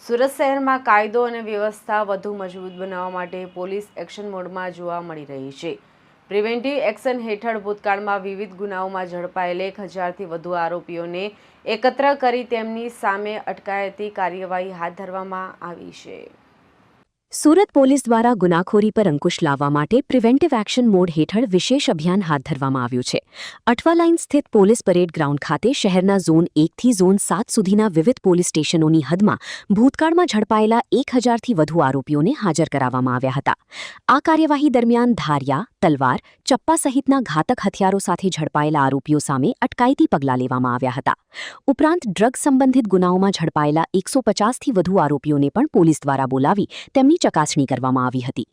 સુરત શહેરમાં કાયદો અને વ્યવસ્થા વધુ મજબૂત બનાવવા માટે પોલીસ એક્શન મોડમાં જોવા મળી રહી છે। પ્રિવેન્ટિવ એક્શન હેઠળ ભૂતકાળમાં વિવિધ ગુનાઓમાં ઝડપાયેલ 1000થી વધુ આરોપીઓને એકત્ર કરી તેમની સામે અટકાયતી કાર્યવાહી હાથ ધરવામાં આવી છે। સુરત પોલીસ દ્વારા ગુનાખોરી પર અંકુશ લાવવા માટે પ્રિવેન્ટિવ એક્શન મોડ હેઠળ વિશેષ અભિયાન હાથ ધરવામાં આવ્યું છે। અઠવા લાઇન સ્થિત પોલીસ પરેડ ગ્રાઉન્ડ ખાતે શહેરના ઝોન 1થી ઝોન 7 સુધીના વિવિધ પોલીસ સ્ટેશનોની હદમાં ભૂતકાળમાં ઝડપાયેલા 1000થી વધુ આરોપીઓને હાજર કરાવવામાં આવ્યા હતા। આ કાર્યવાહી દરમિયાન ધારિયા, તલવાર, ચપ્પા સહિતના ઘાતક હથિયારો સાથે ઝડપાયેલા આરોપીઓ સામે અટકાયતી પગલાં લેવામાં આવ્યા હતા। ઉપરાંત ડ્રગ સંબંધિત ગુનાઓમાં ઝડપાયેલા 150થી વધુ આરોપીઓને પણ પોલીસ દ્વારા બોલાવી તેમની ચકાસણી કરવામાં આવી હતી।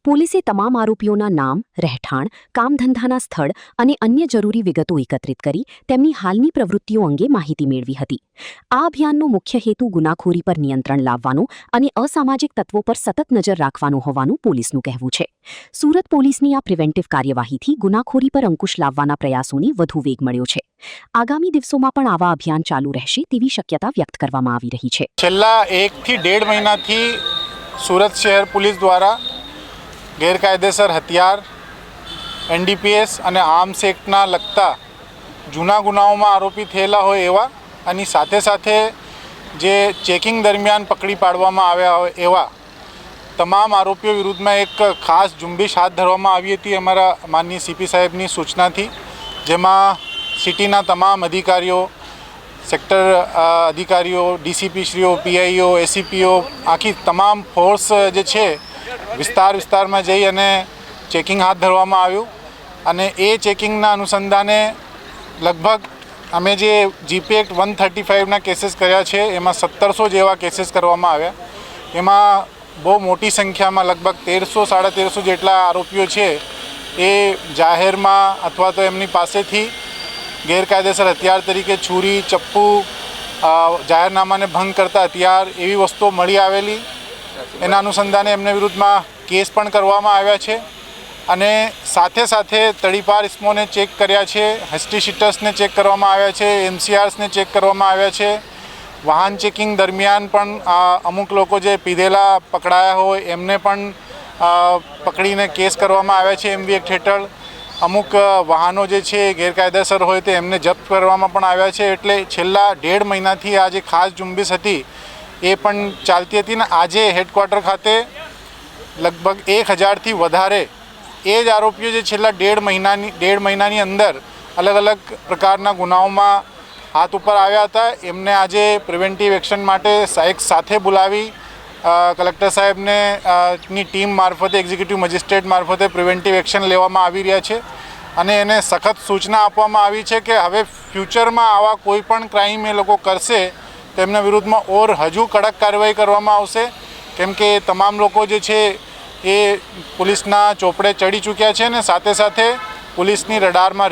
પોલીસે તમામ આરોપીઓના નામ, રહેઠાણ, કામધંધાના સ્થળ અને અન્ય જરૂરી વિગતો એકત્રિત કરી તેમની હાલની પ્રવૃત્તિઓ અંગે માહિતી મેળવી હતી। આ અભિયાનનો મુખ્ય હેતુ ગુનાખોરી પર નિયંત્રણ લાવવાનો અને અસામાજિક તત્વો પર સતત નજર રાખવાનો હોવાનું પોલીસનું કહેવું છે। સુરત પોલીસની આ પ્રિવેન્ટિવ કાર્યવાહીથી ગુનાખોરી પર અંકુશ લાવવાના પ્રયાસોને વધુ વેગ મળ્યો છે। આગામી દિવસોમાં પણ આવા અભિયાન ચાલુ રહેશે તેવી શક્યતા વ્યક્ત કરવામાં આવી રહી છે। છેલ્લા 1 થી 1.5 મહિનાથી સુરત શહેર પોલીસ દ્વારા ગેરકાયદેસર હથિયાર, NDPS અને આર્મ્સ એક્ટના લગતા જૂના ગુનાઓમાં આરોપી થયેલા હોય એવા અને સાથે સાથે જે ચેકિંગ દરમિયાન પકડી પાડવામાં આવ્યા હોય એવા તમામ આરોપીઓ વિરુદ્ધમાં એક ખાસ ઝુંબેશ હાથ ધરવામાં આવી હતી અમારા માનનીય CP સાહેબની સૂચનાથી, જેમાં સિટીના તમામ અધિકારીઓ, સેક્ટર અધિકારીઓ, DCP શ્રીઓ, PIO, SCPO, આખી તમામ ફોર્સ જે છે વિસ્તારમાં જઈ અને ચેકિંગ હાથ ધરવામાં આવ્યું અને એ ચેકિંગના અનુસંધાને લગભગ અમે જે GP એક્ટ 135ના કેસીસ કર્યા છે એમાં 1700 જેવા કેસીસ કરવામાં આવ્યા। એમાં બહુ મોટી સંખ્યામાં લગભગ 1300-1350 જેટલા આરોપીઓ છે એ જાહેરમાં અથવા તો એમની પાસેથી ગેરકાયદેસર હથિયાર તરીકે છુરી, ચપ્પુ, જાહેરનામાને ભંગ કરતા હથિયાર એવી વસ્તુઓ મળી આવેલી, એના અનુસંધાને એમને વિરુદ્ધમાં કેસ પણ કરવામાં આવ્યા છે અને સાથે સાથે તડીપાર ઇસમોને ચેક કર્યા છે, હિસ્ટ્રી શીટર્સને ચેક કરવામાં આવ્યા છે, MCRsને ચેક કરવામાં આવ્યા છે। વાહન ચેકિંગ દરમિયાન પણ અમુક લોકો જે પીધેલા પકડાયા હોય એમને પણ પકડીને કેસ કરવામાં આવ્યા છે MV એક્ટ હેઠળ। અમુક વાહનો જે છે ગેરકાયદેસર હોય તો એમને જપ્ત કરવામાં પણ આવ્યા છે। એટલે છેલ્લા 1.5 મહિનાથી આ જે ખાસ ઝુંબેશ હતી એ પણ ચાલતી હતી ને આજે હેડક્વાર્ટર ખાતે લગભગ 1000થી વધારે એ જ આરોપીઓ જે છેલ્લા 1.5 મહિનાની અંદર અલગ અલગ પ્રકારના ગુનાઓમાં હાથ ઉપર આવ્યા હતા એમને આજે પ્રિવેન્ટિવ એક્શન માટે એક સાથે બોલાવી કલેક્ટર સાહેબને ની ટીમ મારફતે, એક્ઝિક્યુટિવ મજિસ્ટ્રેટ મારફતે પ્રિવેન્ટિવ એક્શન લેવામાં આવી રહ્યા છે અને એને સખત સૂચના આપવામાં આવી છે કે હવે ફ્યુચરમાં આવા કોઈ પણ ક્રાઇમ એ લોકો કરશે તો એમના વિરુદ્ધમાં હજુ કડક કાર્યવાહી કરવામાં આવશે, કેમ કે તમામ લોકો જે છે એ પોલીસના ચોપડે ચડી ચૂક્યા છે ને સાથે સાથે પોલીસની રડારમાં